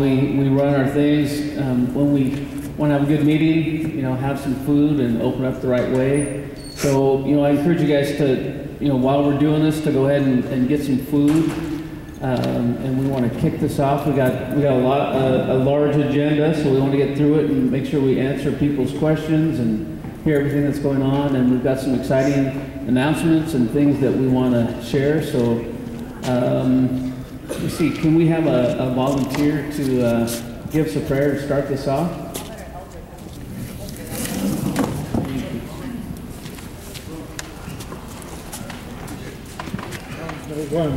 we run our things. When we want to have a good meeting, have some food and open up the right way. So, I encourage you guys to, while we're doing this, to go ahead and get some food. And we want to kick this off. We got a large agenda, so we want to get through it and make sure we answer people's questions and hear everything that's going on. And we've got some exciting announcements and things that we want to share. So, let's see, can we have a volunteer to give us a prayer to start this off? One.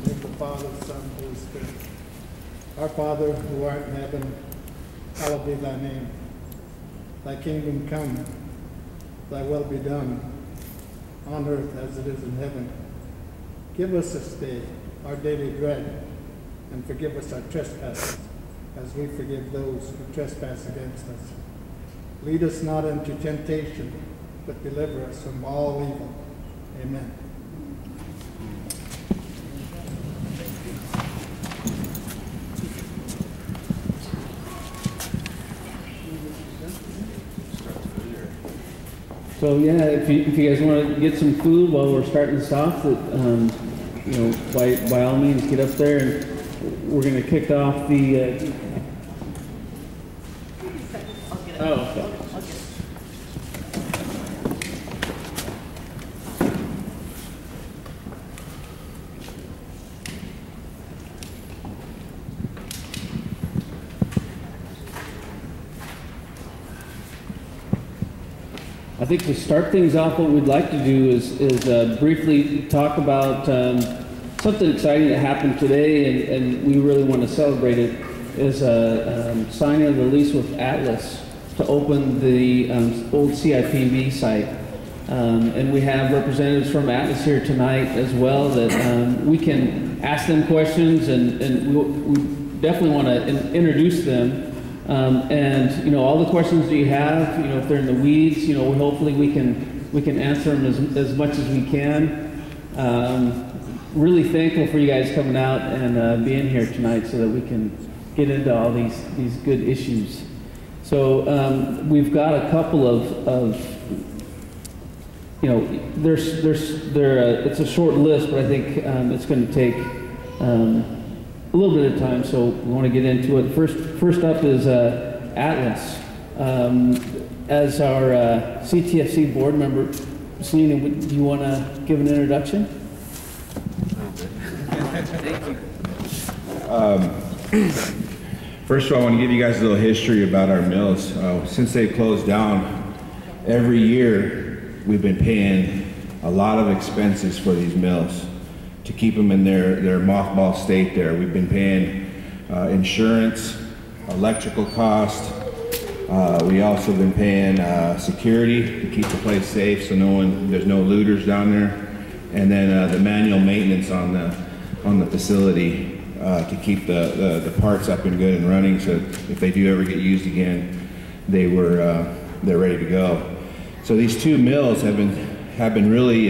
In the Father, Son, Holy Spirit. Our Father, who art in heaven, hallowed be thy name. Thy kingdom come, thy will be done, on earth as it is in heaven. Give us this day our daily bread, and forgive us our trespasses, as we forgive those who trespass against us. Lead us not into temptation, but deliver us from all evil. Amen. So yeah, if you guys want to get some food while we're starting this off, by all means get up there, and we're going to kick off the. Okay. I think to start things off, what we'd like to do is briefly talk about something exciting that happened today, and we really want to celebrate it, is a signing of the lease with Atlas to open the old CIPB site. And we have representatives from Atlas here tonight as well that we can ask them questions, and we definitely want to introduce them. And all the questions that you have, if they're in the weeds, hopefully we can answer them as much as we can. Really thankful for you guys coming out and being here tonight so that we can get into all these good issues. So we've got a couple of it's a short list, but I think it's going to take a little bit of time, so we want to get into it. First up is Atlas. As our CTFC board member, Selena, do you want to give an introduction? Thank you. First of all, I want to give you guys a little history about our mills. Since they closed down, every year we've been paying a lot of expenses for these mills to keep them in their mothball state there. We've been paying insurance, electrical cost. We also been paying security to keep the place safe so there's no looters down there. And then the manual maintenance on the facility to keep the parts up and good and running, so if they do ever get used again, they're ready to go. So these two mills have been really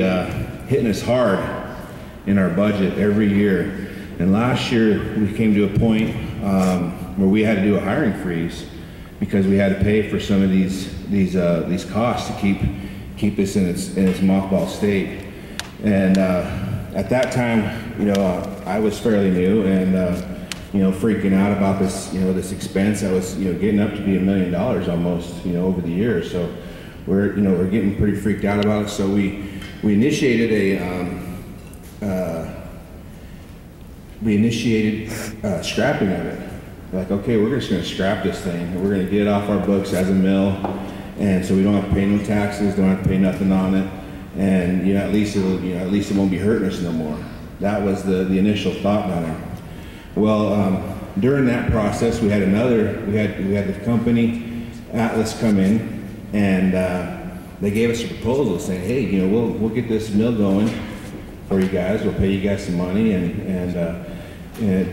hitting us hard in our budget every year. And last year we came to a point where we had to do a hiring freeze because we had to pay for some of these costs to keep this in its mothball state. And at that time, I was fairly new and freaking out about this this expense. I was getting up to be $1 million almost over the years. So we're getting pretty freaked out about it. So we initiated scrapping of it. Like, okay, we're just going to scrap this thing. We're going to get it off our books as a mill, and so we don't have to pay no taxes, don't have to pay nothing on it, and at least it won't be hurting us no more. That was the initial thought on it. Well, during that process, we had the company Atlas come in, and they gave us a proposal saying, hey, we'll get this mill going for you guys. We'll pay you guys some money and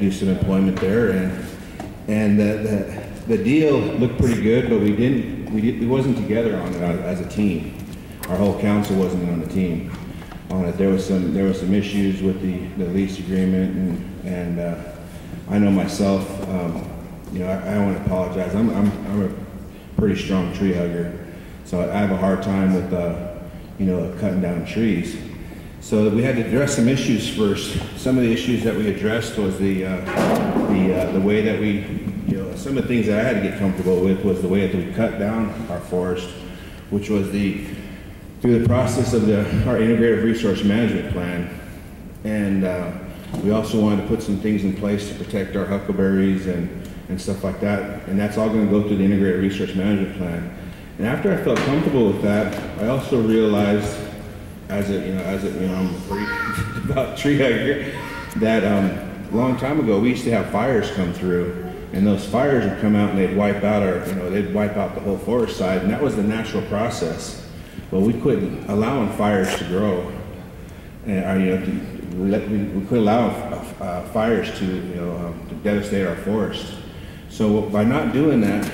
do some employment there, and the deal looked pretty good, but we wasn't together on it as a team. Our whole council wasn't on the team on it. There was some issues with the lease agreement And I know myself, you know, I want to apologize. I'm a pretty strong tree hugger, so I have a hard time with, you know, cutting down trees. So we had to address some issues first. Some of the issues that we addressed was the way that we, you know, some of the things that I had to get comfortable with was the way that we cut down our forest, which was through the process of our integrative resource management plan. And we also wanted to put some things in place to protect our huckleberries and stuff like that. And that's all going to go through the integrated resource management plan. And after I felt comfortable with that, I also realized, as a I'm a freak about tree hugger, that a long time ago we used to have fires come through, and those fires would come out and they'd wipe out they'd wipe out the whole forest side, and that was the natural process. But we couldn't allow fires to grow, and we couldn't allow fires to devastate our forest. So by not doing that,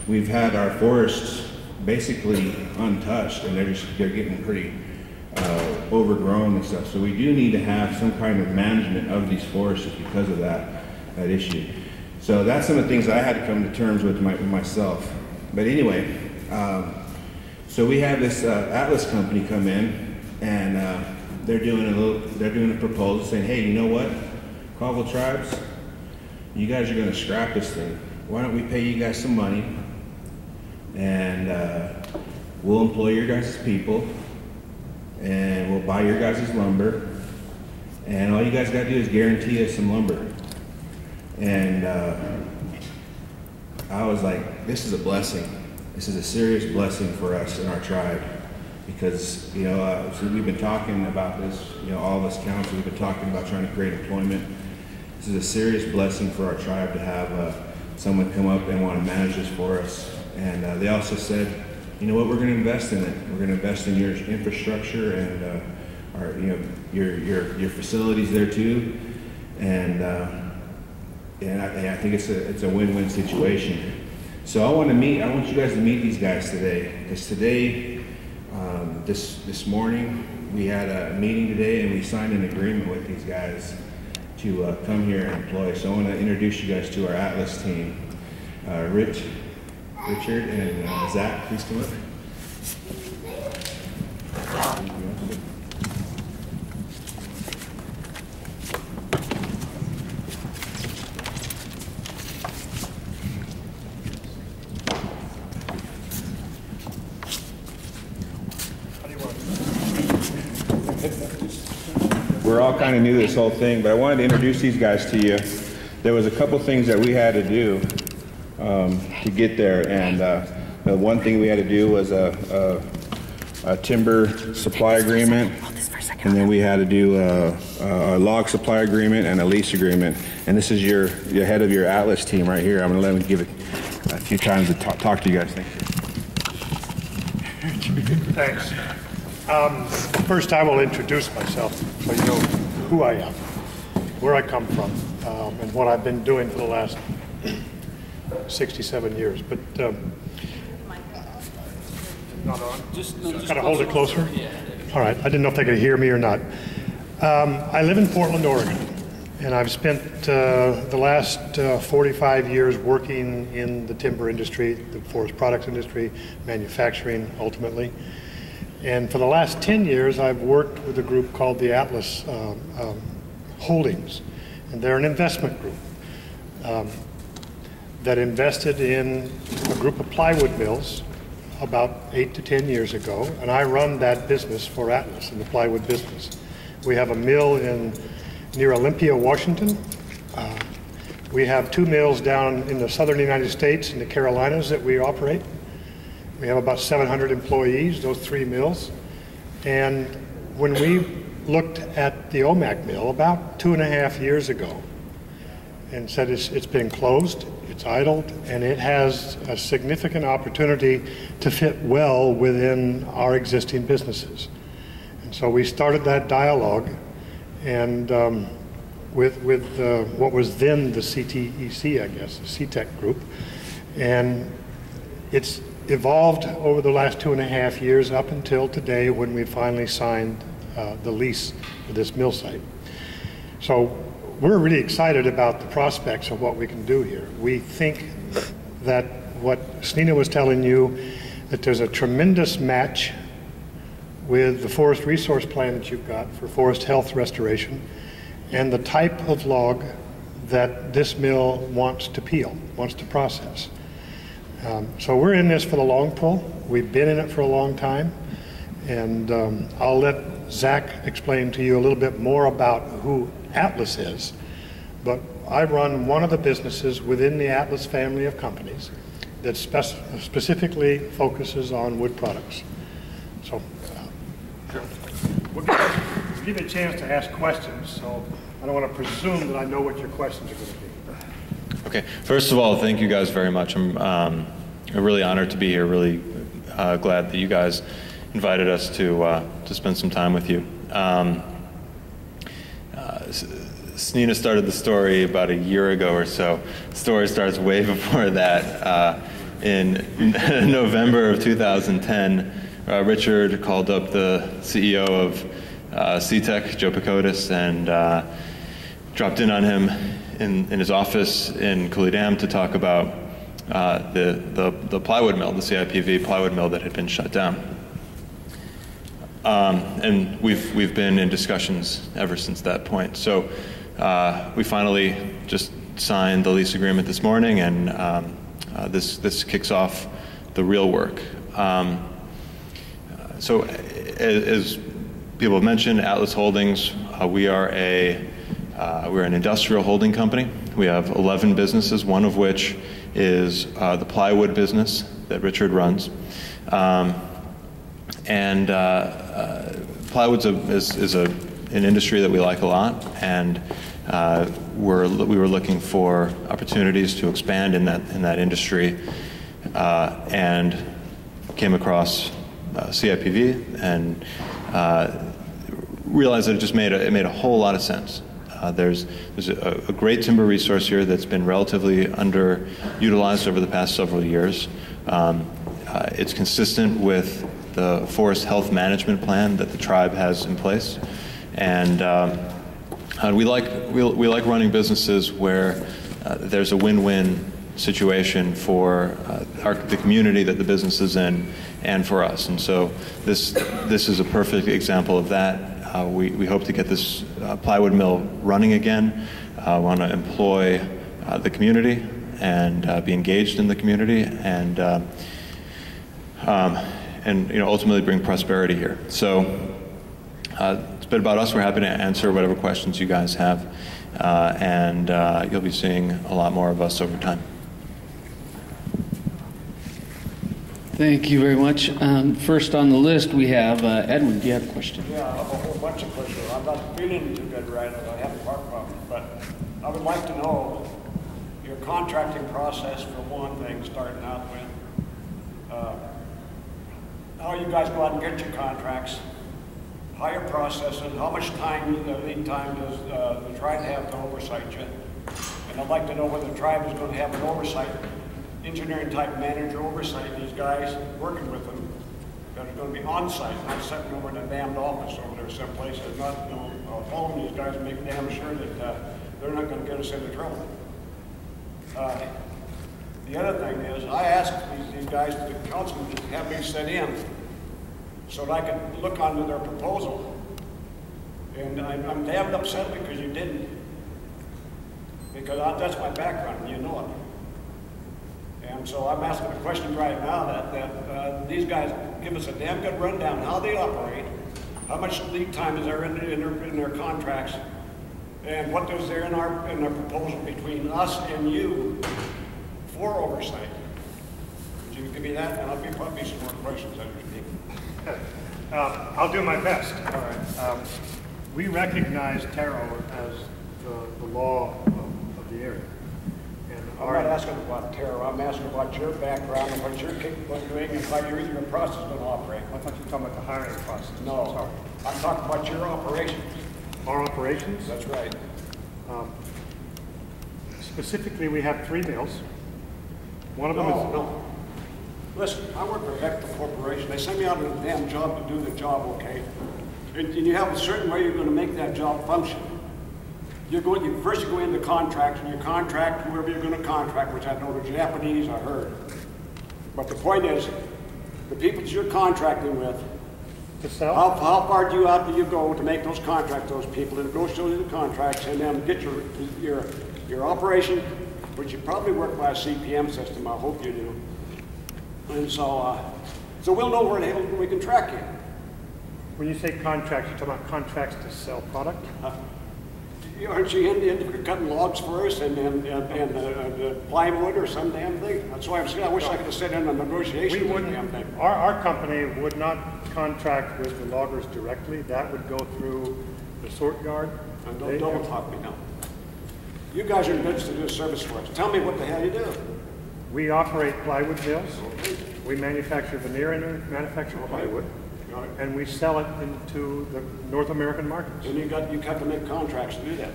we've had our forests basically untouched, and they're getting pretty overgrown and stuff. So we do need to have some kind of management of these forests because of that issue. So that's some of the things I had to come to terms with myself. But anyway, so we have this Atlas company come in, and they're doing a proposal saying, hey, you know what, Colville tribes, you guys are going to scrap this thing. Why don't we pay you guys some money, and we'll employ your guys' people, and we'll buy your guys' lumber, and all you guys got to do is guarantee us some lumber. And I was like, this is a blessing. This is a serious blessing for us in our tribe, because so we've been talking about this. All of us council, we've been talking about trying to create employment. This is a serious blessing for our tribe to have someone come up and want to manage this for us. And they also said, you know what, we're going to invest in it. We're going to invest in your infrastructure and your facilities there too. And I think it's a win-win situation. So I want you guys to meet these guys today, because today, this morning, we had a meeting today, and we signed an agreement with these guys to come here and employ. So I want to introduce you guys to our Atlas team. Richard and Zach, please come up. We're all kind of new to this whole thing, but I wanted to introduce these guys to you. There was a couple things that we had to do to get there, and the one thing we had to do was a timber supply agreement, and then we had to do a log supply agreement and a lease agreement. And this is your head of your Atlas team right here. I'm going to let him give it a few times to talk to you guys. Thank you. Thanks. First, I will introduce myself so you know who I am, where I come from, and what I've been doing for the last 67 years. But not on. Just gotta hold it closer. All right. I didn't know if they could hear me or not. I live in Portland, Oregon, and I've spent the last 45 years working in the timber industry, the forest products industry, manufacturing, ultimately. And for the last 10 years, I've worked with a group called the Atlas Holdings, and they're an investment group that invested in a group of plywood mills about 8 to 10 years ago, and I run that business for Atlas in the plywood business. We have a mill near Olympia, Washington. We have 2 mills down in the southern United States in the Carolinas that we operate. We have about 700 employees, those 3 mills. And when we looked at the Omak mill about 2.5 years ago and said it's been closed, it's idled, and it has a significant opportunity to fit well within our existing businesses. And so we started that dialogue, and with what was then the CTEC, I guess, the CTEC group. And it's evolved over the last 2.5 years up until today when we finally signed the lease for this mill site. So we're really excited about the prospects of what we can do here. We think that what Snina was telling you, that there's a tremendous match with the forest resource plan that you've got for forest health restoration and the type of log that this mill wants to peel, wants to process. So we're in this for the long pull. We've been in it for a long time. And I'll let Zach explain to you a little bit more about who Atlas is. But I run one of the businesses within the Atlas family of companies that specifically focuses on wood products. So we'll give you a chance to ask questions. So I don't want to presume that I know what your questions are going to be. Okay. First of all, thank you guys very much. I'm really honored to be here. Really glad that you guys invited us to spend some time with you. Snina started the story about a year ago or so. The story starts way before that. In November of 2010, Richard called up the CEO of C.Tech, Joe Picotis, and dropped in on him in his office in Cooley Dam to talk about the plywood mill, the CIPV plywood mill that had been shut down. And we've been in discussions ever since that point. So we finally just signed the lease agreement this morning, and this kicks off the real work. So as people have mentioned, Atlas Holdings, we're an industrial holding company. We have 11 businesses, one of which is the plywood business that Richard runs. Plywood is an industry that we like a lot, and we were looking for opportunities to expand in that industry, and came across CIPV and realized that it made a whole lot of sense. There's a great timber resource here that's been relatively underutilized over the past several years. It's consistent with the forest health management plan that the tribe has in place, and we like running businesses where there's a win-win situation for the community that the business is in and for us. And so this is a perfect example of that. We hope to get this plywood mill running again. Want to employ the community and be engaged in the community, and ultimately bring prosperity here. So it's a bit about us. We're happy to answer whatever questions you guys have, and you'll be seeing a lot more of us over time. Thank you very much. First on the list, we have Edwin. Do you have a question? Yeah, I have a whole bunch of questions. I'm not feeling too good right now. I have a heart problem. But I would like to know your contracting process, for one thing, starting out with. How you guys go out and get your contracts, how you're processing, how much lead time does the tribe have to oversight you? And I'd like to know whether the tribe is going to have an oversight, engineering type manager oversight these guys, working with them, that are going to be on site, not sitting over in a damned office over there someplace, and not following these guys and make damn sure that they're not going to get us into trouble. The other thing is, I asked these guys, the councilmen, to have me sit in so that I could look onto their proposal. And I'm damned upset because you didn't. Because that's my background, and you know it. And so I'm asking a question right now that these guys give us a damn good rundown how they operate, how much lead time is there in their contracts, and what is there in our proposal between us and you for oversight. Would you give me that, and I'll be probably some more questions after speaking. I'll do my best. All right. We recognize taro as the law of the area. I'm not asking about taro. I'm asking about your background and what you're capable of doing and how your process is going to operate. I thought you were talking about the hiring process. No, I'm talking about your operations. Our operations? That's right. Specifically, we have 3 mills. One of them is... No. Listen, I work for Vector Corporation. They send me out on a damn job to do the job, okay? And you have a certain way you're going to make that job function. First you go into contracts, and you contract whoever you're going to contract, which I know the Japanese, I heard. But the point is, the people that you're contracting with, how far do you go to make those contracts, those people, and negotiate the contracts, and then get your operation, which you probably work by a CPM system, I hope you do. And so we'll know where the hell we can track you. When you say contracts, you're talking about contracts to sell product? Aren't you into cutting logs for us and plywood or some damn thing? That's why I wish I could have sat in a negotiation with damn thing. Our company would not contract with the loggers directly. That would go through the sort yard. And don't double talk me now. You guys are in business to do a service for us. Tell me what the hell you do. We operate plywood mills. We manufacture veneer and manufacture plywood. And we sell it into the North American markets. And you have to make contracts to do that.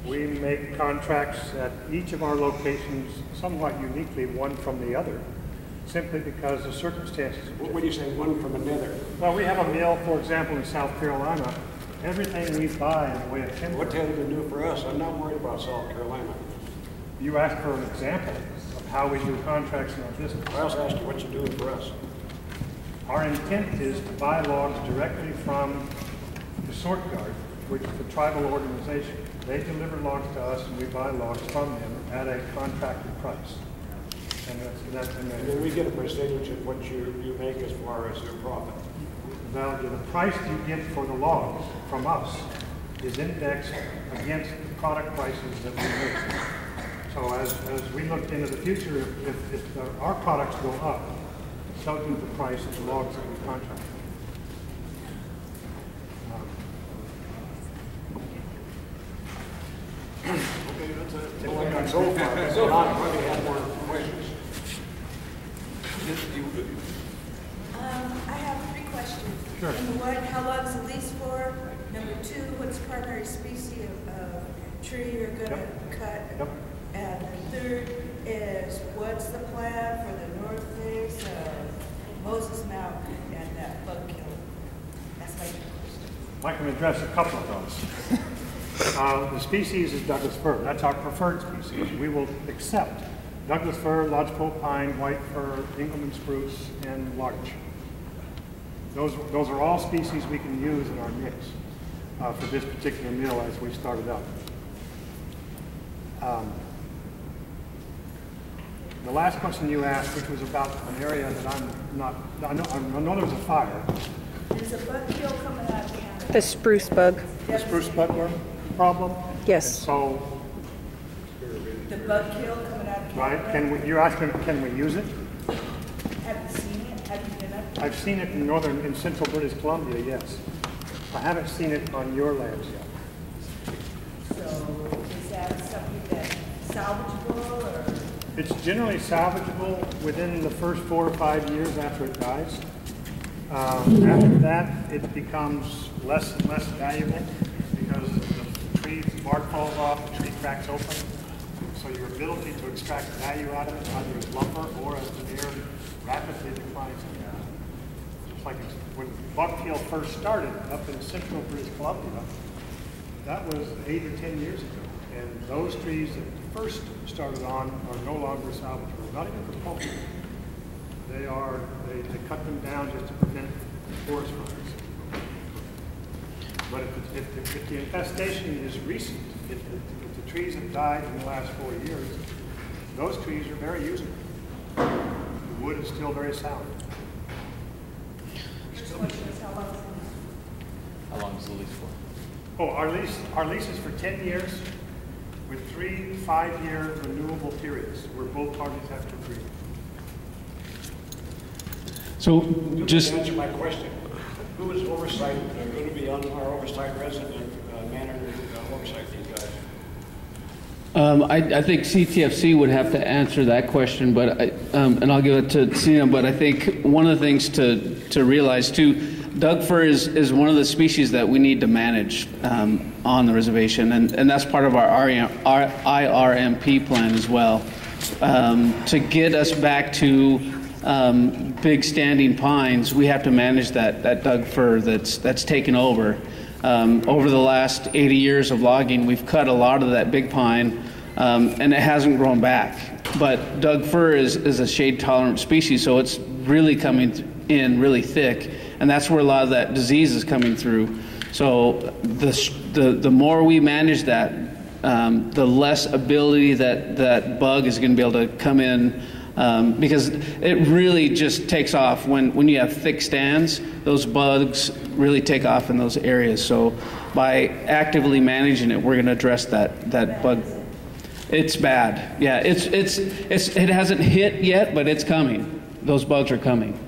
We make contracts at each of our locations somewhat uniquely, one from the other, simply because the circumstances. What do you say, one from another? Well, we have a mill, for example, in South Carolina. Everything we buy in the way of timber. What the hell do you do for us? I'm not worried about South Carolina. You asked for an example of how we do contracts in our business. I also asked you what you're doing for us. Our intent is to buy logs directly from the sort yard, which is the tribal organization. They deliver logs to us, and we buy logs from them at a contracted price. And then we get a percentage of what you make as far as your profit. The price you get for the logs from us is indexed against the product prices that we make. So as we look into the future, if our products go up, so do the price of the logs that we contract. Okay, that's it. So far, so I probably have more questions. I have 3 questions. Sure. Number 1, how long is the lease for? Number 2, what's the primary species of tree you're going to cut? Yep. And the 3rd is, what's the plan for the north face of Moses Mountain and that bug kill? That's my 2 questions. I can address a couple of those. The species is Douglas fir. That's our preferred species. We will accept Douglas fir, lodgepole pine, white fir, Engelmann spruce, and larch. Those are all species we can use in our mix for this particular mill as we started out. The last question you asked, which was about an area that I know there was a fire. There's a bug kill coming out of Canada. The spruce bug. The spruce bugworm problem? Yes. And so, The bug kill coming out of Canada. right, you're asking, can we use it? Have you seen it? Have you been up there? I've seen it in central British Columbia, yes. I haven't seen it on your lands yet. So is that something that's salvageable or? It's generally salvageable within the first 4 or 5 years after it dies. After that, it becomes less and less valuable because the tree bark falls off, the tree cracks open. So your ability to extract value out of it, either as lumber or as veneer, rapidly declines. Just like when bug kill first started up in central British Columbia, that was 8 or 10 years ago. And those trees that first started on are no longer salvageable, not even for pulp. They cut them down just to prevent forest fires. But if the infestation is recent, if the trees have died in the last 4 years, those trees are very usable. The wood is still very sound. First question is how long is the lease? How long is the lease for? Oh, our lease is for 10 years with 3 5-year renewable periods where both parties have to agree. So Just answer my question. Who is oversight, going to be on our oversight resident manager oversight these guys? I think CTFC would have to answer that question, but and I'll give it to Sina. But I think one of the things to realize too, Doug fir is one of the species that we need to manage on the reservation, and that's part of our IRMP plan as well, to get us back to big standing pines. We have to manage that Doug fir that's taken over. Over the last 80 years of logging, we've cut a lot of that big pine, and it hasn't grown back. But Doug fir is a shade-tolerant species, so it's really coming in really thick, and that's where a lot of that disease is coming through. So the more we manage that, the less ability that bug is going to be able to come in, because it really just takes off when you have thick stands. Those bugs really take off in those areas. So by actively managing it, we're going to address that bug. It's bad. Yeah, it hasn't hit yet, but it's coming. Those bugs are coming.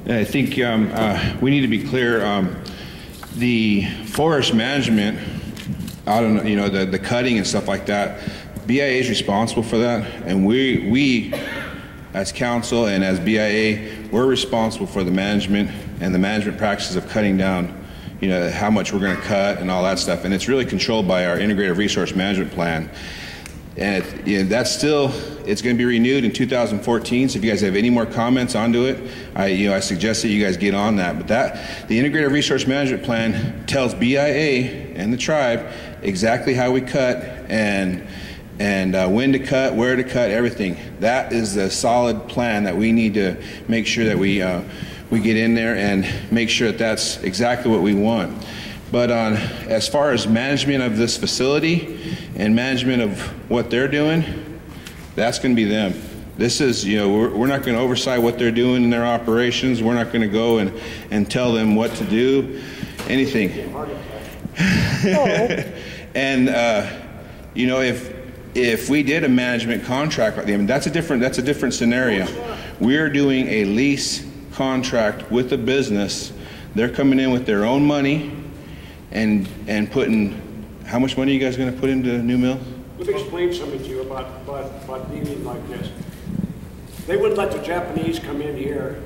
I think we need to be clear. The forest management, I don't know, you know, the cutting and stuff like that, BIA is responsible for that, and we as council and as BIA, we're responsible for the management and the management practices of cutting down, you know, how much we're going to cut and all that stuff, and it's really controlled by our integrated resource management plan. And that's still, it's going to be renewed in 2014. So if you guys have any more comments onto it, I suggest that you guys get on that. But the integrated resource management plan tells BIA and the tribe exactly how we cut and when to cut, where to cut, everything. That is the solid plan that we need to make sure that we get in there and make sure that that's exactly what we want. But as far as management of this facility and management of what they're doing, that's going to be them. This is, you know, we're not going to oversight what they're doing in their operations. We're not going to go and tell them what to do, anything. And you know, if we did a management contract with them, that's a different scenario. We're doing a lease contract with the business. They're coming in with their own money and putting, how much money are you guys going to put into New Mill? Let me explain something to you about dealing like this. They wouldn't let the Japanese come in here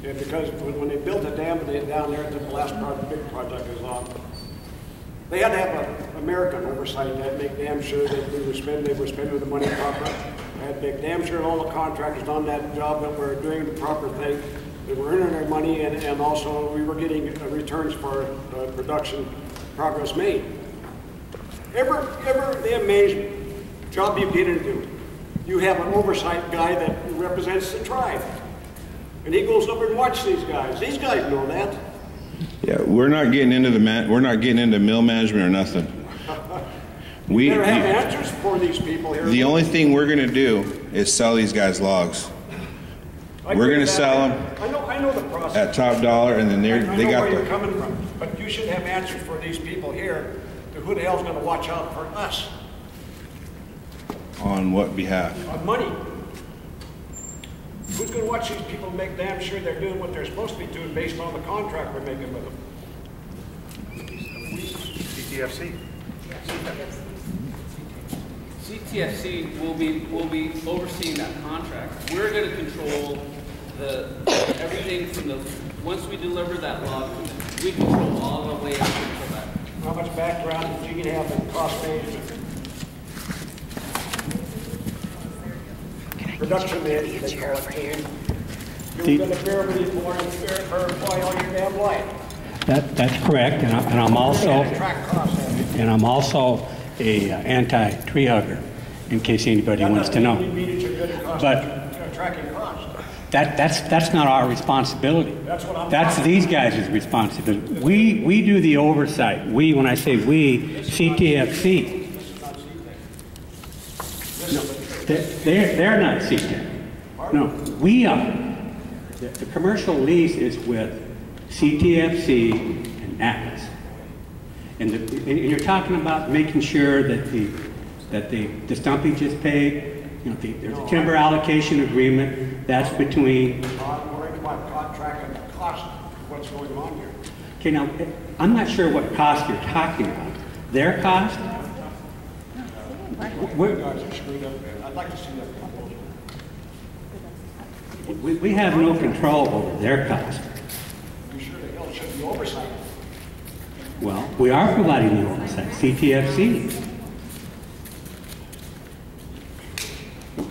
because when they built the dam down there, the last part of the big project is on. They had to have an American oversight that make damn sure that they were spending the money properly. They had to make damn sure all the contractors on that job that were doing the proper thing. They were earning their money, and also we were getting returns for production progress made. The management job you get into, you have an oversight guy that represents the tribe, and he goes over and watches these guys. These guys know that. Yeah, we're not getting into mill management or nothing. We never have answers for these people here. The only thing we're going to do is sell these guys logs. We're going to sell them. I know the process. At top dollar, and then they got where you're coming from, but you should have answers for these people here. To who the hell's going to watch out for us? On what behalf? On money. Who's going to watch these people and make damn sure they're doing what they're supposed to be doing based on the contract we're making with them? CTFC. CTFC will be overseeing that contract. We're going to control everything from once we deliver that log, we control all the way up until that. How much background do you have in cost management? Production management, they call it. You're going to bear with you for employ all your damn life. That's correct, and I'm also a anti-tree hugger, in case anybody wants to know. But that's not our responsibility. That's these guys' responsibility. We do the oversight. We, when I say we, CTFC. No, they're not CTFC. No, we are. The commercial lease is with CTFC and Atlas. And you're talking about making sure that the stumpage is paid. You know, there's a timber allocation agreement that's between. I'm worried about contract and the cost of what's going on here. Okay, now I'm not sure what cost you're talking about. Their cost? I'd like to see that proposal. We have no control over their cost. You sure the hell should be oversight? Well, we are providing the oversight, CTFC.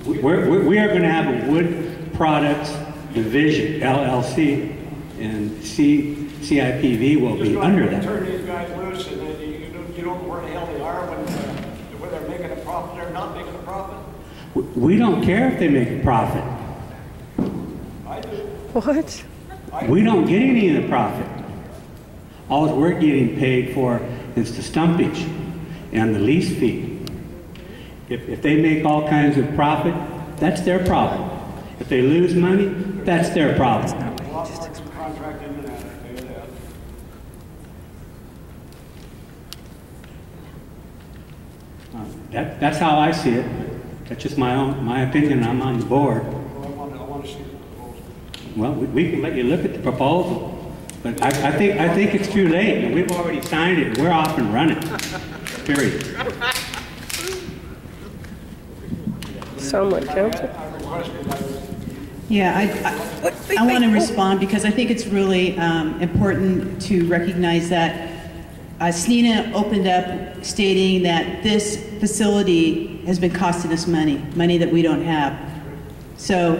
We are going to have a wood products division, LLC, and CIPV will be under that. Turn these guys loose, and then you don't know where the hell they are when they're making a profit or not making a profit. We don't care if they make a profit. I do. What? We don't get any of the profit. All we're getting paid for is the stumpage and the lease fee. If they make all kinds of profit, that's their problem. If they lose money, that's their problem. That's how I see it. That's just my opinion. I'm on the board. I want to see the proposal. Well, we can let you look at the proposal, but I think it's too late, and we've already signed it. And we're off and running. Period. Someone counsel. Yeah, I want to respond because I think it's really important to recognize that Snina opened up stating that this facility has been costing us money that we don't have. So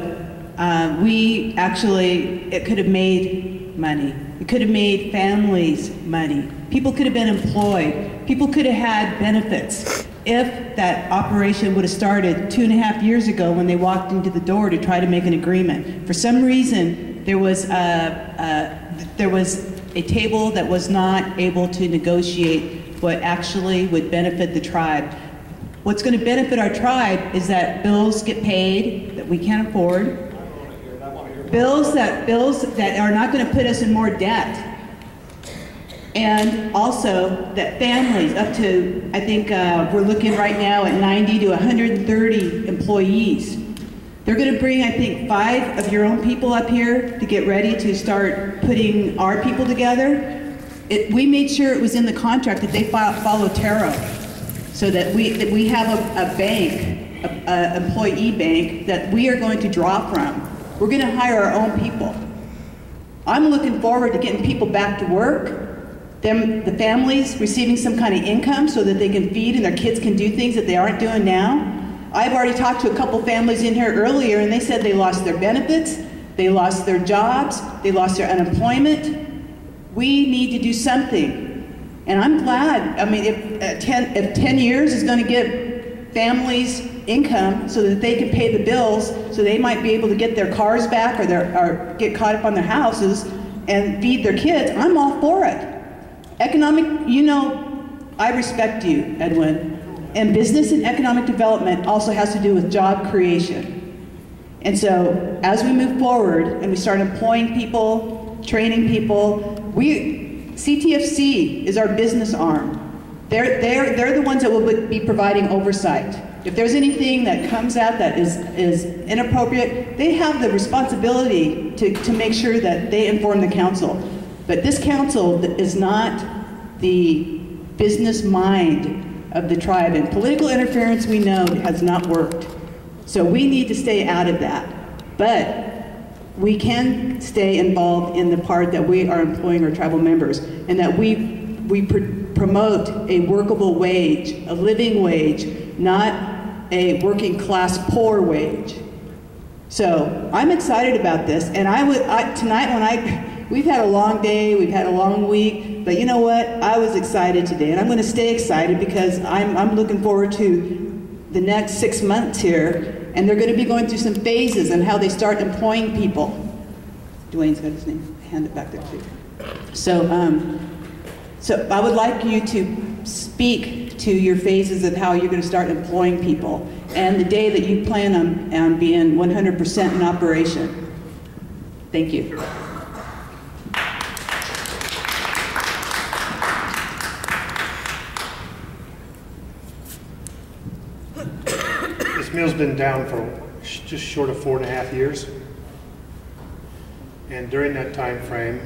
we actually, it could have made money. It could have made families money. People could have been employed. People could have had benefits if that operation would have started 2.5 years ago when they walked into the door to try to make an agreement. For some reason, there was a table that was not able to negotiate what actually would benefit the tribe. What's going to benefit our tribe is that bills get paid that we can't afford, bills that are not going to put us in more debt, and also that families up to, I think we're looking right now at 90 to 130 employees. They're going to bring, I think, 5 of your own people up here to get ready to start putting our people together. We made sure it was in the contract that they follow Taro, so that we have a bank, an employee bank that we are going to draw from. We're going to hire our own people. I'm looking forward to getting people back to work, the families receiving some kind of income so that they can feed and their kids can do things that they aren't doing now. I've already talked to a couple families in here earlier, and they said they lost their benefits, they lost their jobs, they lost their unemployment. We need to do something. And I'm glad, I mean, if 10 years is going to give families income so that they can pay the bills, so they might be able to get their cars back or get caught up on their houses and feed their kids, I'm all for it. Economic, you know, I respect you, Edwin. And business and economic development also has to do with job creation. And so as we move forward and we start employing people, training people, CTFC is our business arm. They're the ones that will be providing oversight. If there's anything that comes out that is inappropriate, they have the responsibility to make sure that they inform the council. But this council is not the business mind of the tribe, and political interference, we know, has not worked. So we need to stay out of that. But we can stay involved in the part that we are employing our tribal members, and that we promote a workable wage, a living wage, not a working class poor wage. So I'm excited about this, and tonight we've had a long day, we've had a long week, but you know what? I was excited today, and I'm going to stay excited because I'm looking forward to the next 6 months here, and they're going to be going through some phases on how they start employing people. Dwayne's got his name. Hand it back there too. So I would like you to speak to your phases of how you're going to start employing people, and the day that you plan on being 100% in operation. Thank you. This mill's been down for just short of 4.5 years. And during that time frame,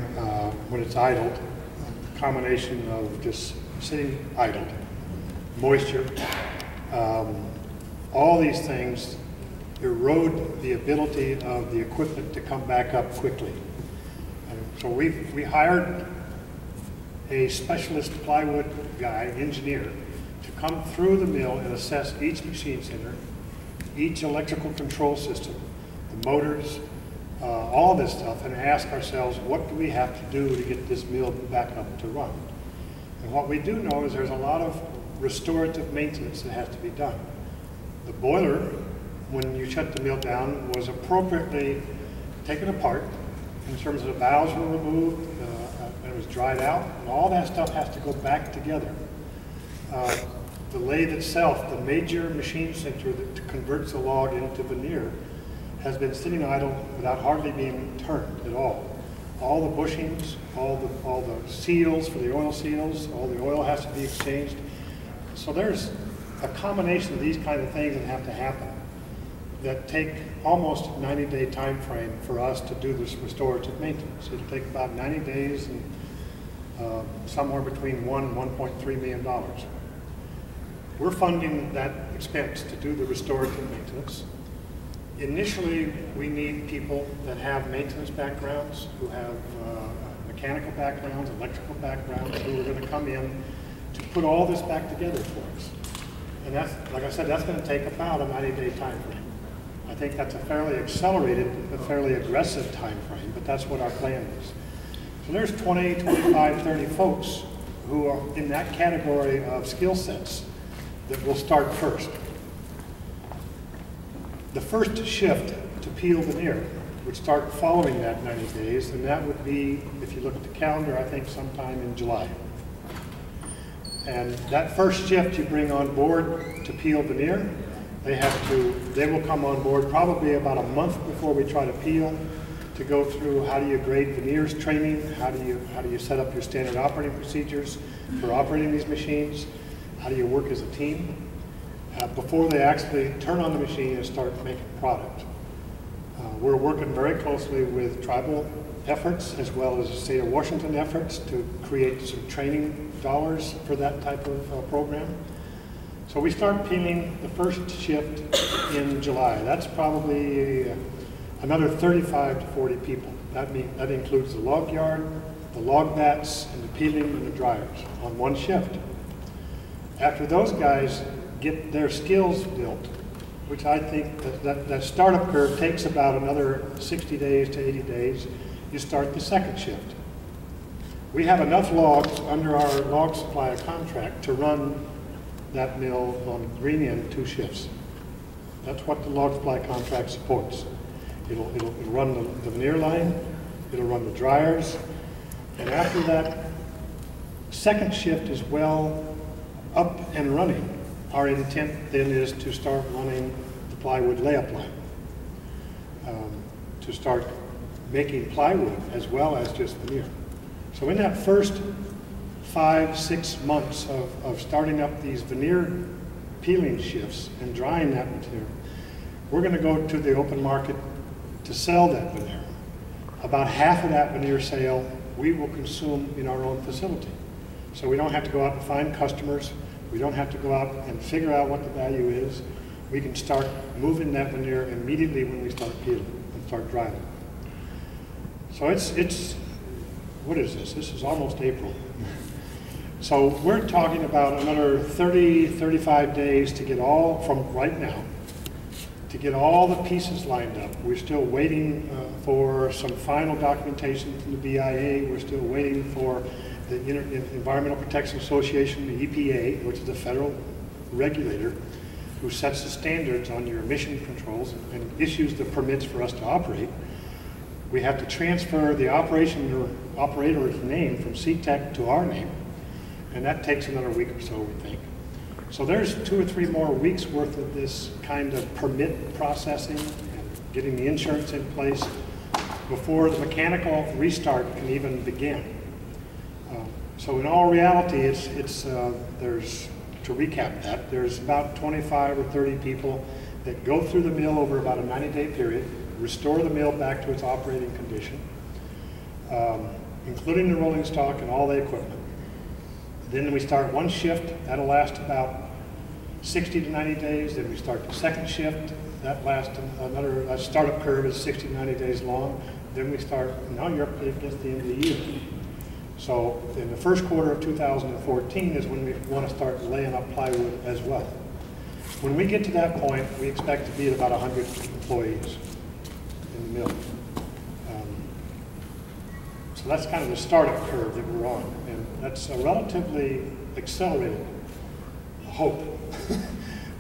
when it's idled, a combination of just sitting idle, moisture, all these things erode the ability of the equipment to come back up quickly. And so we hired a specialist plywood guy, engineer, to come through the mill and assess each machine center, each electrical control system, the motors, all this stuff, and ask ourselves, what do we have to do to get this mill back up to run? And what we do know is there's a lot of restorative maintenance that has to be done. The boiler, when you shut the mill down, was appropriately taken apart in terms of the valves were removed, and it was dried out, and all that stuff has to go back together. The lathe itself, the major machine center that converts the log into veneer, has been sitting idle without hardly being turned at all. All the bushings, all the seals for the oil seals, all the oil has to be exchanged. So there's a combination of these kind of things that have to happen that take almost a 90-day time frame for us to do this restorative maintenance. It'll take about 90 days and somewhere between $1 and $1.3 million. We're funding that expense to do the restorative maintenance. Initially, we need people that have maintenance backgrounds, who have mechanical backgrounds, electrical backgrounds, who are going to come in to put all this back together for us. And that's, like I said, that's going to take about a 90-day time frame. I think that's a fairly accelerated, but fairly aggressive time frame, but that's what our plan is. So there's 20, 25, 30 folks who are in that category of skill sets that will start first. The first shift to peel veneer would start following that 90 days, and that would be, if you look at the calendar, I think sometime in July. And that first shift you bring on board to peel veneer, they will come on board probably about a month before we try to peel, to go through how do you grade veneers training, how do you set up your standard operating procedures for operating these machines, how do you work as a team, before they actually turn on the machine and start making product. We're working very closely with tribal efforts as well as the state of Washington efforts to create some training dollars for that type of program. So we start peeling the first shift in July. That's probably another 35 to 40 people. That includes the log yard, the log vats, and the peeling and the dryers on one shift. After those guys get their skills built, which I think that startup curve takes about another 60 days to 80 days, you start the second shift. We have enough logs under our log supply contract to run that mill on green end 2 shifts. That's what the log supply contract supports. It'll run the veneer line, it'll run the dryers, and after that second shift is well up and running, our intent then is to start running the plywood layup line, to start making plywood as well as just veneer. So in that first 5-6 months of starting up these veneer peeling shifts and drying that material, we're going to go to the open market to sell that veneer. About half of that veneer sale we will consume in our own facility. So we don't have to go out and find customers. We don't have to go out and figure out what the value is. We can start moving that veneer immediately when we start peeling and start drying. So it's what is this? This is almost April. So we're talking about another 30, 35 days to get all, from right now, to get all the pieces lined up. We're still waiting for some final documentation from the BIA. We're still waiting for the Environmental Protection Association, the EPA, which is the federal regulator who sets the standards on your emission controls and issues the permits for us to operate. We have to transfer the operator's name from C.Tech to our name, and that takes another week or so, we think. So there's 2 or 3 more weeks worth of this kind of permit processing and getting the insurance in place before the mechanical restart can even begin. So in all reality, there's, to recap that, there's about 25 or 30 people that go through the mill over about a 90-day period, restore the mill back to its operating condition, including the rolling stock and all the equipment. Then we start one shift, that'll last about 60 to 90 days. Then we start the second shift, that lasts another, startup curve is 60 to 90 days long. Then we start, now you're up against the end of the year. So in the first quarter of 2014 is when we want to start laying up plywood as well. When we get to that point, we expect to be at about 100 employees in the mill. So that's kind of the startup curve that we're on, and that's a relatively accelerated hope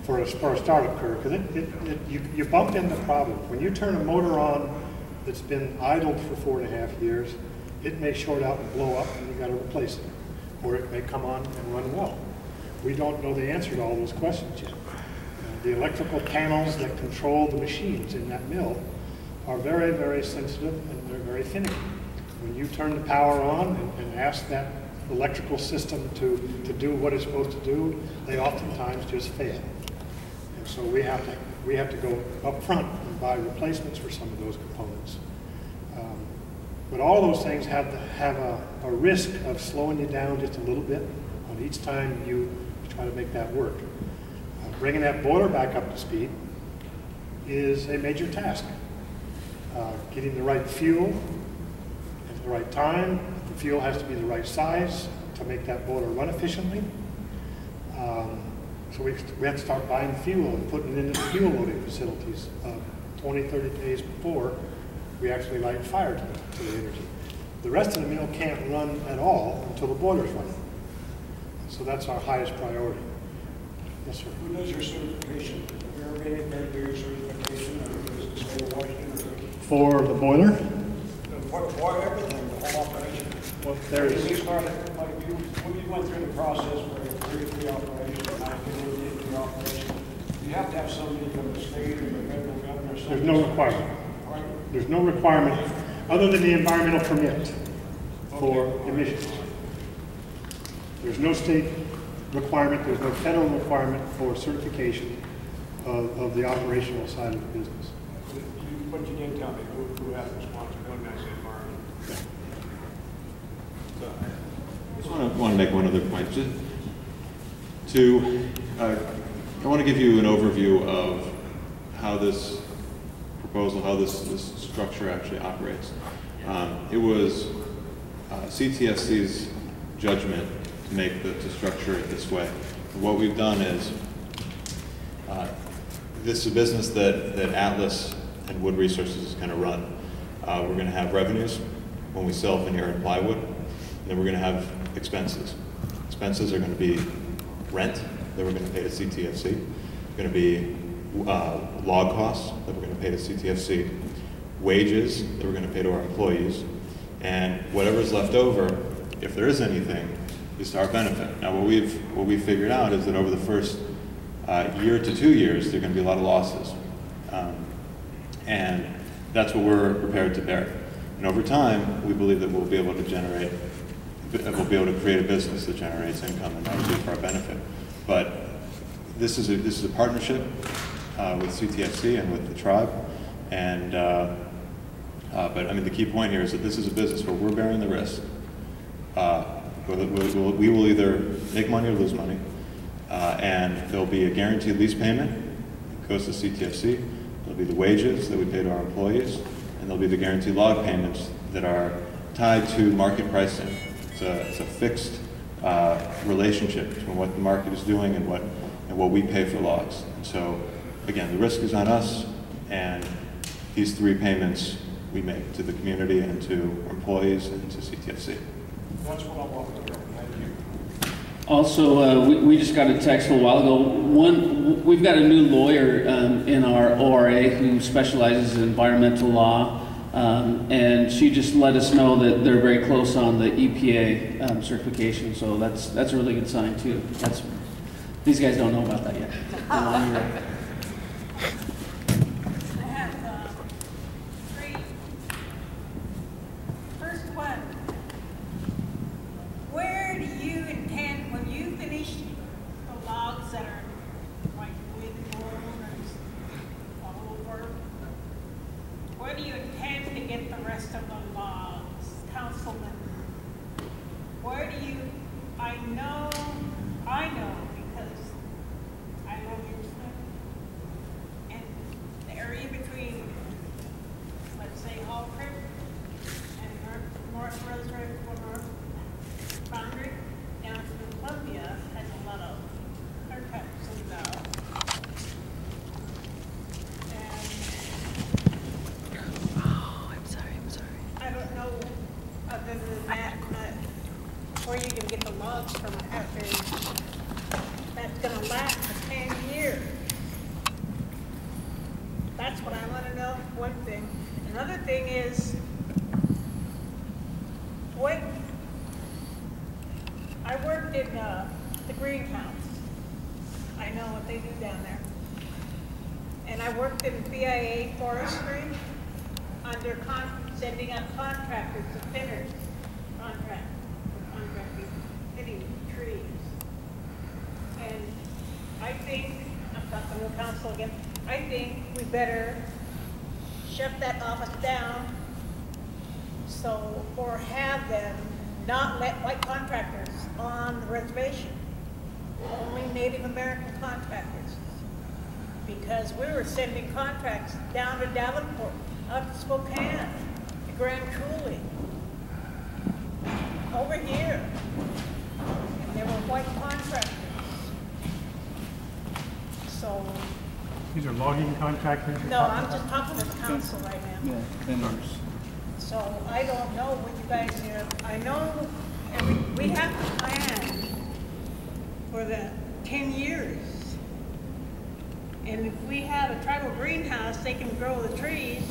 for a startup curve, because you bump into problems. When you turn a motor on that's been idled for 4.5 years, it may short out and blow up, and you've got to replace it, or it may come on and run well. We don't know the answer to all those questions yet. The electrical panels that control the machines in that mill are very, very sensitive, and they're very finicky. When you turn the power on and ask that electrical system to do what it's supposed to do, they oftentimes just fail. And so we have to go up front and buy replacements for some of those components. But all those things have a risk of slowing you down just a little bit on each time you try to make that work. Bringing that boiler back up to speed is a major task. Getting the right fuel at the right time. The fuel has to be the right size to make that boiler run efficiently. So we have to start buying fuel and putting it into the fuel loading facilities 20, 30 days before we actually light fire to the energy. The rest of the mill can't run at all until the boiler's running. So that's our highest priority. Yes, sir. Who does your certification? Have you ever been able to do your certification, or is it the state of Washington? For the boiler? For everything, the whole operation. Well, When you started, like when you went through the process for the operation, how to get into the operation, you have to have somebody from the state or the federal government or something. There's no requirement. There's no requirement other than the environmental permit for emissions. There's no state requirement, there's no federal requirement for certification of the operational side of the business. But you didn't tell me who has responsibility when I say environment. I want to make one other point. I want to give you an overview of how this proposal, how this structure actually operates. It was CTFC's judgment to structure it this way. And what we've done is, this is a business that Atlas and Wood Resources is going to run. We're going to have revenues when we sell veneer and plywood, and then we're going to have expenses. Expenses are going to be rent that we're going to pay to CTFC, going to be log costs that we're going to pay to CTFC, wages that we're going to pay to our employees, and whatever's left over, if there is anything, is to our benefit. Now, what we've figured out is that over the first year to 2 years, there are going to be a lot of losses, and that's what we're prepared to bear. And over time, we believe that we'll be able to create a business that generates income and actually for our benefit. But this is a partnership with CTFC and with the tribe, and but I mean the key point here is that this is a business where we're bearing the risk. We will either make money or lose money, and there'll be a guaranteed lease payment that goes to CTFC. There'll be the wages that we pay to our employees, and there'll be the guaranteed log payments that are tied to market pricing. It's a fixed relationship between what the market is doing and what we pay for logs. And so, again, the risk is on us, and these three payments we make to the community and to our employees and to CTFC. That's what I want to do. Thank you. Also, we just got a text a while ago. We've got a new lawyer in our ORA who specializes in environmental law, and she just let us know that they're very close on the EPA certification. So that's a really good sign too. These guys don't know about that yet. I know because I love your son, and last for 10 years? That's what I want to know, one thing. Another thing is, when I worked in the greenhouse, I know what they do down there. And I worked in BIA forestry under sending out contractors to thinners, contracting, thinning trees. And I think, I'm talking to the council again, I think we better shut that office down or have them not let white contractors on the reservation, only Native American contractors. Because we were sending contracts down to Davenport, up to Spokane, to Grand Coulee, over here. And there were white contractors. So. These are logging contractors? No, I'm just talking to the council right now. Yeah, vendors. So I don't know what you guys do. I know we have to plan for the 10 years. And if we have a tribal greenhouse, they can grow the trees.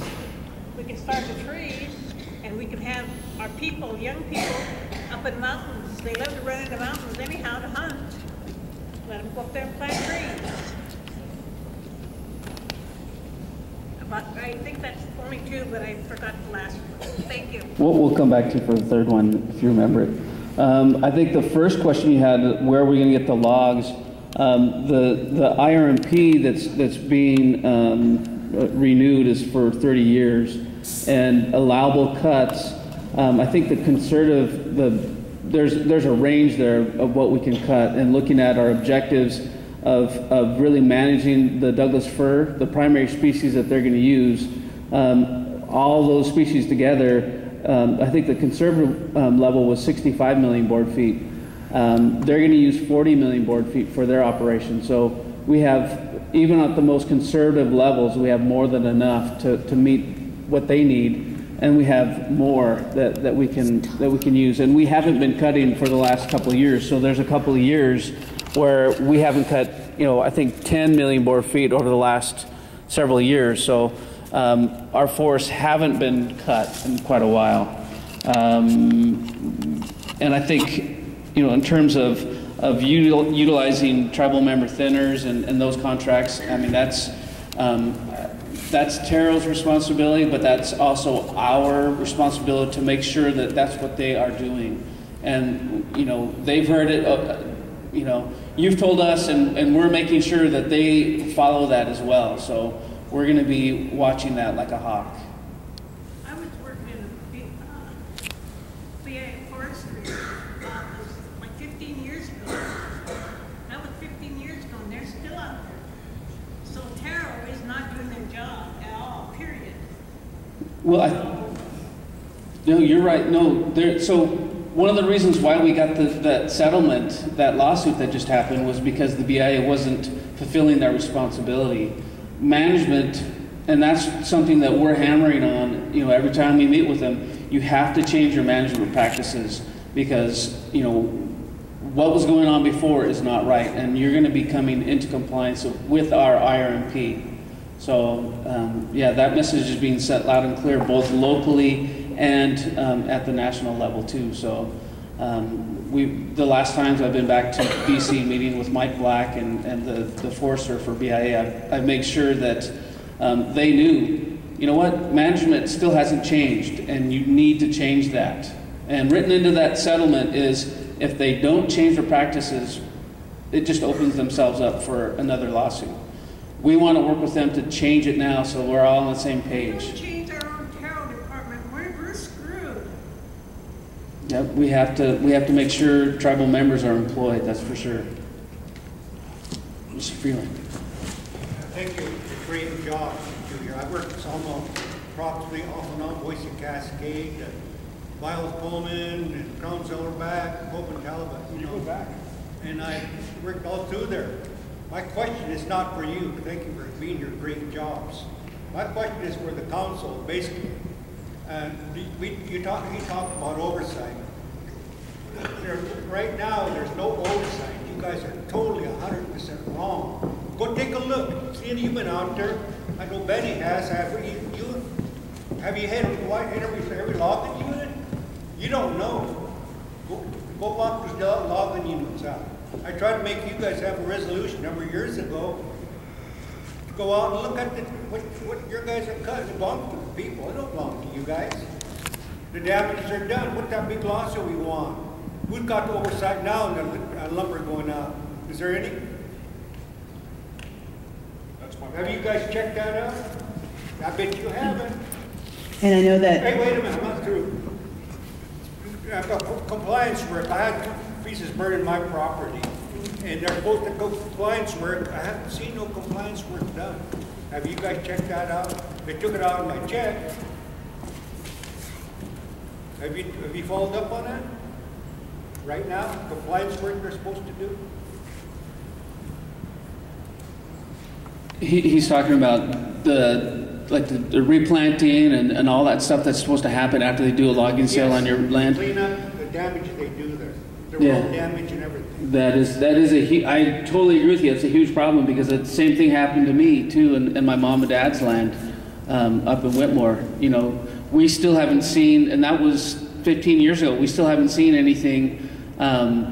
We can start the trees, and we can have our people, young people, up in the mountains. They love to run in the mountains anyhow to hunt. Let them go up there and plant trees. But I think that's only two, but I forgot the last one. Thank you. We'll come back to you for the third one if you remember it. I think the first question you had, where are we going to get the logs? The IRMP that's being renewed is for 30 years, and allowable cuts. I think the conservative, there's a range there of what we can cut, and looking at our objectives of really managing the Douglas fir, the primary species that they're going to use, all those species together. I think the conservative level was 65 million board feet. They're going to use 40 million board feet for their operation. So we have, even at the most conservative levels, we have more than enough to meet what they need, and we have more that we can use. And we haven't been cutting for the last couple of years. So there's a couple of years where we haven't cut, I think 10 million board feet over the last several years. So our forests haven't been cut in quite a while. And I think, in terms of utilizing tribal member thinners and those contracts, I mean, that's Taro's responsibility, but that's also our responsibility to make sure that that's what they are doing. And, they've heard it, you've told us, and we're making sure that they follow that as well. So we're going to be watching that like a hawk. I was working in a BA forestry office like 15 years ago. That was 15 years ago, and they're still out there. So Taro is not doing their job at all, period. Well, no, you're right. No, so one of the reasons why we got that settlement, that lawsuit that just happened, was because the BIA wasn't fulfilling their responsibility. Management, and that's something that we're hammering on, every time we meet with them, you have to change your management practices because, what was going on before is not right, and you're going to be coming into compliance with our IRMP. So, yeah, that message is being set loud and clear, both locally and at the national level too. So the last times I've been back to BC meeting with Mike Black and the forester for BIA, I've made sure that they knew, management still hasn't changed and you need to change that. And written into that settlement is if they don't change their practices, it just opens themselves up for another lawsuit. We want to work with them to change it now so we're all on the same page. Yeah, we have to make sure tribal members are employed. That's for sure. Mr. Freeland. Thank you for creating jobs you do here. I worked some approximately off and on Boise Cascade, Miles Pullman, and Crown Silverback, Hope and Calabash. You go back. And I worked all through there. My question is not for you, but thank you for being here, creating jobs. My question is for the council, basically. He talked about oversight. Right now, there's no oversight. you guys are totally 100% wrong. Go take a look. See, you've been out there. I know Benny has. Have you had every logging unit? You don't know. Go pop those logging units out. I tried to make you guys have a resolution a number of years ago to go out and look at what your guys are cutting. It belongs to the people. It don't belong to you guys. The damages are done. What that big lawsuit we want? We've got the oversight now on lumber going out. Is there any? Have you guys checked that out? I bet you haven't. And I know that. Hey, wait a minute, I'm not through. I've got compliance work. I had 2 pieces burned in my property, and they're supposed to go compliance work. I haven't seen no compliance work done. Have you guys checked that out? They took it out of my check. Have you followed up on that? Right now, compliance work they're supposed to do? He's talking about the replanting and all that stuff that's supposed to happen after they do a logging sale on your land. Clean up the damage they do there. The road damage and everything. That is I totally agree with you. It's a huge problem because the same thing happened to me too in my mom and dad's land up in Whitmore. You know, we still haven't seen, and that was 15 years ago. We still haven't seen anything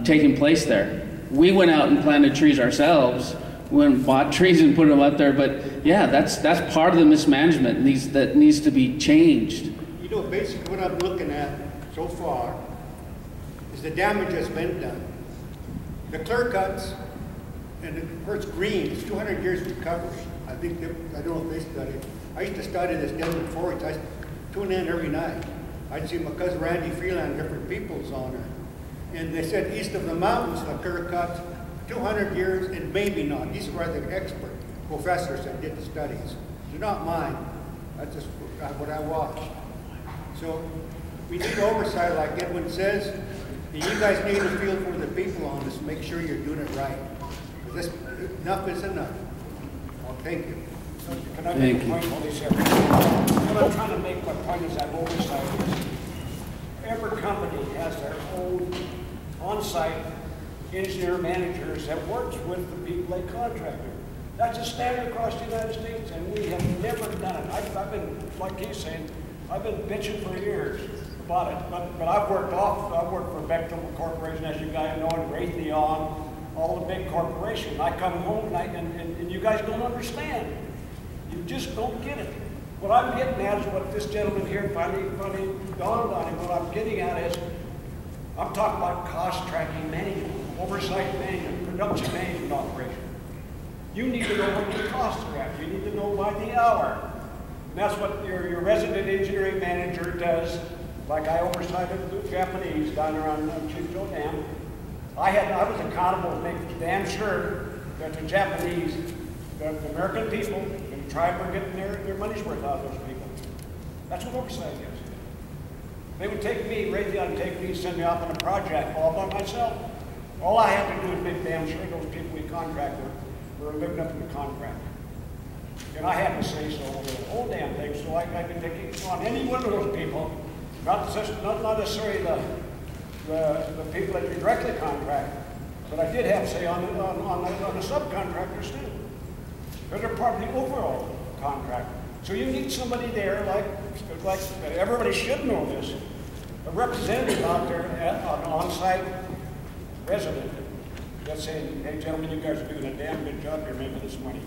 taking place there. We went out and planted trees ourselves. Went and bought trees and put them up there, but yeah, that's part of the mismanagement that needs to be changed. You know, basically what I'm looking at so far is the damage that's been done. The clear cuts, and where it's green, it's 200 years recovery. I think I don't know if they studied. I used to study this Denver Forest. I tune in every night. I'd see my cousin Randy Freeland, different peoples on it, and they said east of the mountains, the clear cuts. 200 years and maybe not. These are the expert professors that did the studies. They're not mine. That's just what I watched. So we need oversight, like Edwin says. And you guys need to feel for the people on this. Make sure you're doing it right. Because enough is enough. Well, thank you. Can I make a point on this area? What I'm trying to make my point is that oversight is every company has their own on-site engineer managers that works with the people they contract with. That's a standard across the United States, and we have never done it. I've been, like he's saying, I've been bitching for years about it, but I've worked for Bechtel Corporation, as you guys know, and Raytheon, all the big corporations. I come home and you guys don't understand. You just don't get it. What I'm getting at is what this gentleman here finally dawned on him. What I'm getting at is, I'm talking about cost tracking management, oversight management, production management operation. You need to know what your costs are at. You need to know by the hour. And that's what your resident engineering manager does. Like I oversighted the Japanese down there on Chicho Dam. I was accountable to make damn sure that the Japanese, the American people, and the tribe were getting their money's worth out of those people. That's what oversight is. They would take me, Raytheon would take me, send me off on a project all by myself. All I had to do is make damn sure those people we contract with were living up to the contract. And I had to say so over the whole damn thing, so I could take it on any one of those people, not necessarily the people that you directly contract, but I did have to say on the subcontractors too. Because they're part of the overall contract. So you need somebody there, like everybody should know this, a representative out there, an on-site resident, that's saying, hey gentlemen, you guys are doing a damn good job here making this money.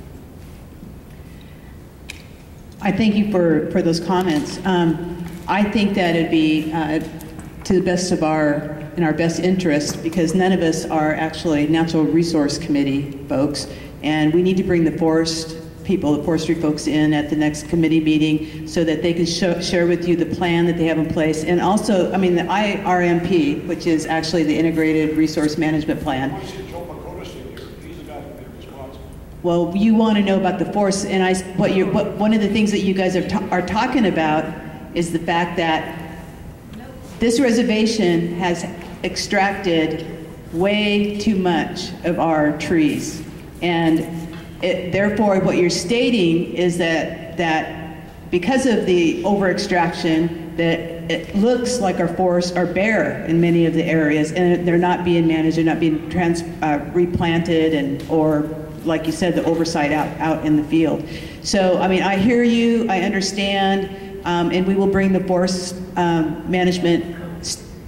I thank you for those comments. I think that it'd be to the best of in our best interest, because none of us are actually Natural Resource Committee folks, and we need to bring the forestry folks in at the next committee meeting so that they can share with you the plan that they have in place. And also, I mean, the IRMP, which is actually the Integrated Resource Management Plan. Well, you want to know about the forest, and one of the things that you guys are talking about is the fact that this reservation has extracted way too much of our trees, and therefore what you're stating is that because of the over extraction, that it looks like our forests are bare in many of the areas, and they're not being managed, they're not being replanted, and or like you said, the oversight out in the field. So, I mean, I hear you, I understand, and we will bring the forest management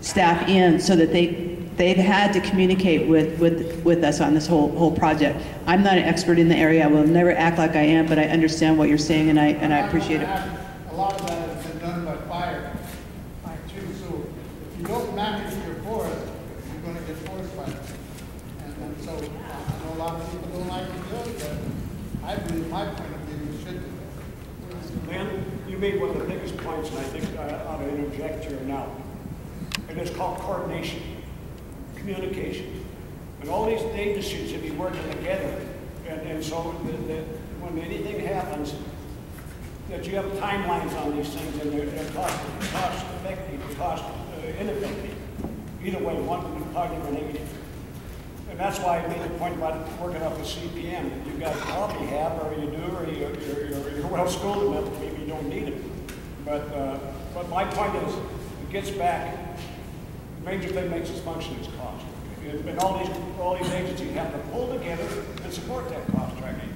staff in so that they've had to communicate with us on this whole project. I'm not an expert in the area. I will never act like I am, but I understand what you're saying, and I appreciate it. A lot of that has been done by fire, too. So if you don't manage your forest, you're going to get forest fires. And so I know a lot of people don't like to do it, but I believe my point of view should do it. Lynn, you made one of the biggest points, and I think I ought to interject here now. And it's called coordination, communication. And all these agencies should be working together. And so when anything happens, that you have timelines on these things, and they're cost effective, cost ineffective. Either way, one positive or negative. And that's why I made the point about working up a CPM. You guys probably have, or you do, or you're well schooled enough, maybe you don't need it. But my point is, it gets back. The major thing makes us function is cost. And all these agencies have to pull together and support that cost tracking.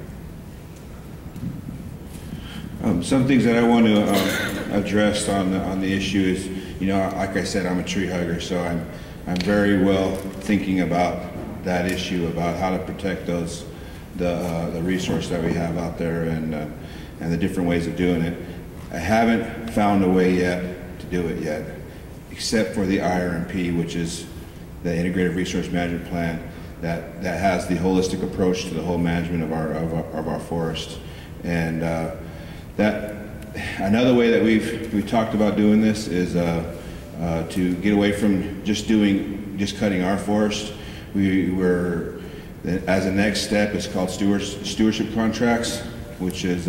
Some things that I want to address on the issue is, you know, like I said, I'm a tree hugger, so I'm very well thinking about that issue, about how to protect the resource that we have out there, and the different ways of doing it. I haven't found a way yet to do it yet, except for the IRMP, which is the Integrated Resource Management Plan that has the holistic approach to the whole management of our forest. And that another way that we've talked about doing this is to get away from just cutting our forest. As a next step, it's called stewardship contracts, which is